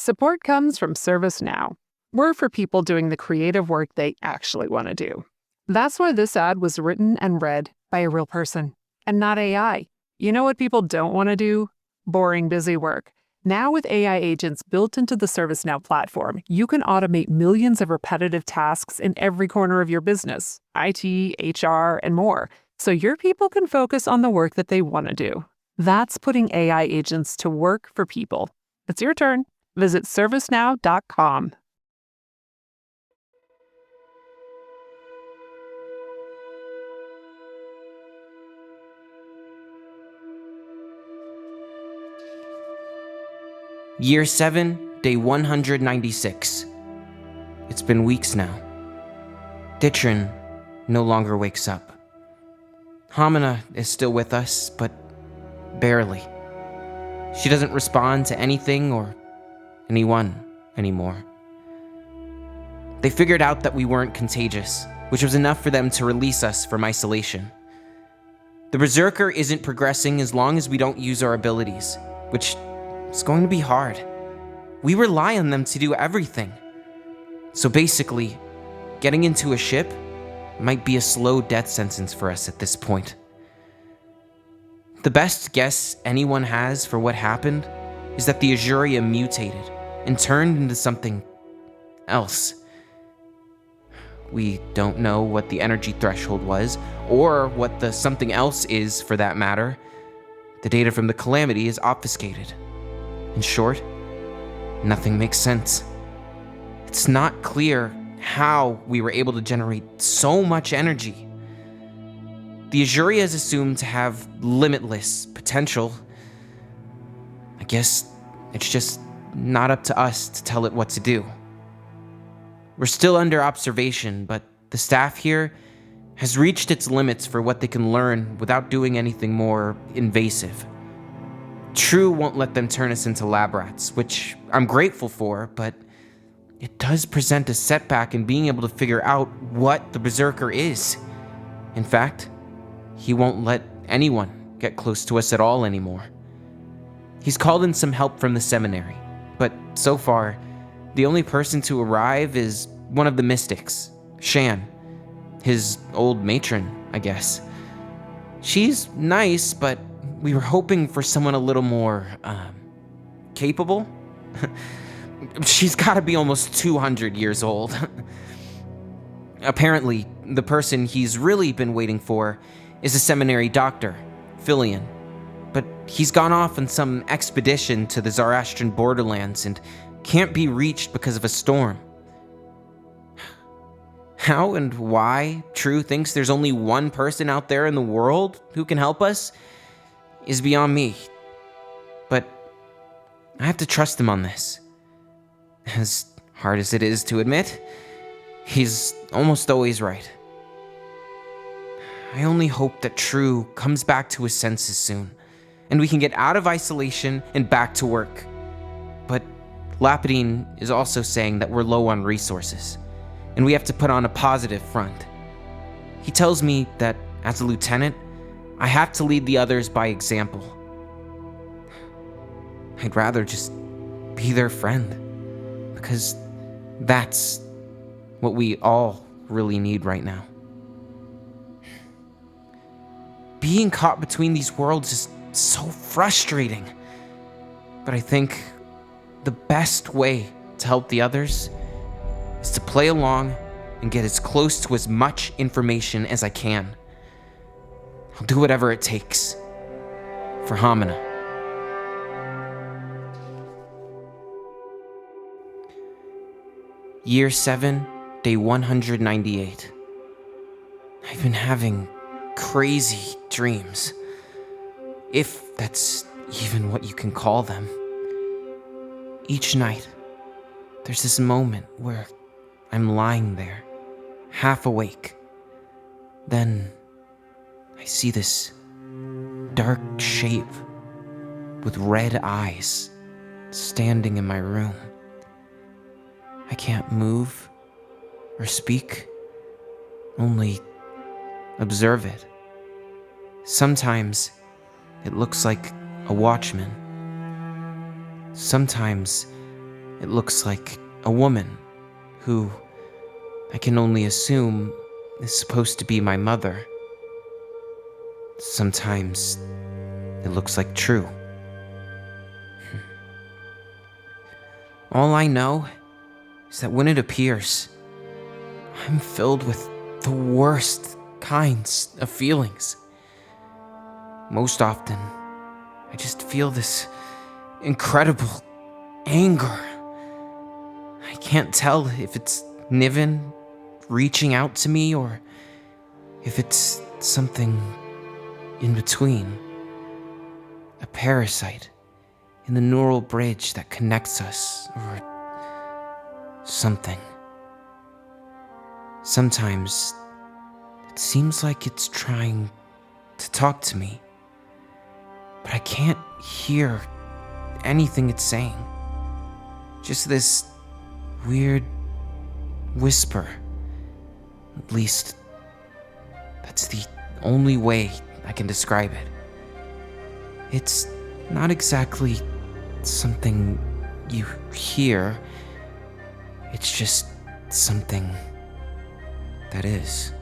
Support comes from ServiceNow. We're for people doing the creative work they actually want to do. That's why this ad was written and read by a real person, and not AI. You know what people don't want to do? Boring, busy work. Now with AI agents built into the ServiceNow platform, you can automate millions of repetitive tasks in every corner of your business, IT, HR, and more, so your people can focus on the work that they want to do. That's putting AI agents to work for people. It's your turn. Visit servicenow.com. Year 7, day 196. It's been weeks now. Ditrin no longer wakes up. Hamina is still with us, but barely. She doesn't respond to anything or anyone anymore. They figured out that we weren't contagious, which was enough for them to release us from isolation. The Berserker isn't progressing as long as we don't use our abilities, which is going to be hard. We rely on them to do everything. So basically, getting into a ship might be a slow death sentence for us at this point. The best guess anyone has for what happened is that the Azuria mutated and turned into something else. We don't know what the energy threshold was, or what the something else is for that matter. The data from the Calamity is obfuscated. In short, nothing makes sense. It's not clear how we were able to generate so much energy. The Azuria is assumed to have limitless potential. I guess it's just not up to us to tell it what to do. We're still under observation, but the staff here has reached its limits for what they can learn without doing anything more invasive. True won't let them turn us into lab rats, which I'm grateful for, but it does present a setback in being able to figure out what the Berserker is. In fact, he won't let anyone get close to us at all anymore. He's called in some help from the seminary, but so far, the only person to arrive is one of the mystics, Shan, his old matron, I guess. She's nice, but we were hoping for someone a little more, capable? She's gotta be almost 200 years old. Apparently, the person he's really been waiting for is a seminary doctor, Havelion. But he's gone off on some expedition to the Zoroastrian borderlands and can't be reached because of a storm. How and why True thinks there's only one person out there in the world who can help us is beyond me. But I have to trust him on this. As hard as it is to admit, he's almost always right. I only hope that True comes back to his senses soon, and we can get out of isolation and back to work. But Lapidine is also saying that we're low on resources, and we have to put on a positive front. He tells me that, as a lieutenant, I have to lead the others by example. I'd rather just be their friend, because that's what we all really need right now. Being caught between these worlds is so frustrating, but I think the best way to help the others is to play along and get as close to as much information as I can. I'll do whatever it takes for Hamina. Year 7, day 198. I've been having crazy dreams, if that's even what you can call them. Each night, there's this moment where I'm lying there, half awake. Then I see this dark shape with red eyes standing in my room. I can't move or speak, only observe it. Sometimes it looks like a watchman. Sometimes It looks like a woman who I can only assume is supposed to be my mother. Sometimes it looks like true. All I know is that when it appears, I'm filled with the worst kinds of feelings. Most often, I just feel this incredible anger. I can't tell if it's Niven reaching out to me or if it's something in between. A parasite in the neural bridge that connects us, or something. Sometimes it seems like it's trying to talk to me, but I can't hear anything it's saying. Just this weird whisper. At least, that's the only way I can describe it. It's not exactly something you hear. It's just something that is.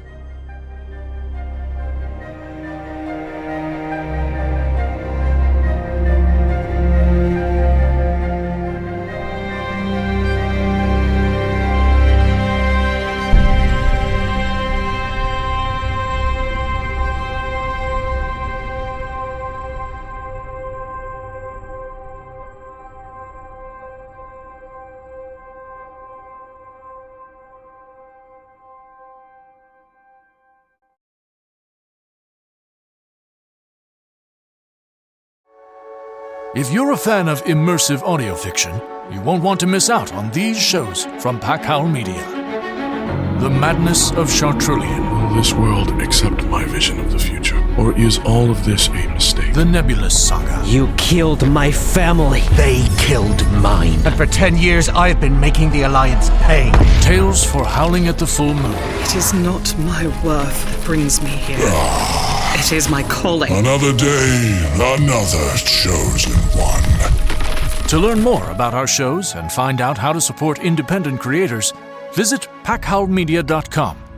If you're a fan of immersive audio fiction, you won't want to miss out on these shows from Packhowl Media. The Madness of Chartrulean. Will this world accept my vision of the future? Or is all of this a mistake? The Nebulous Saga. You killed my family. They killed mine. And for 10 years, I've been making the Alliance pay. Tales for Howling at the Full Moon. It is not my worth that brings me here. It is my calling. Another day, another chosen one. To learn more about our shows and find out how to support independent creators, visit packhowlmedia.com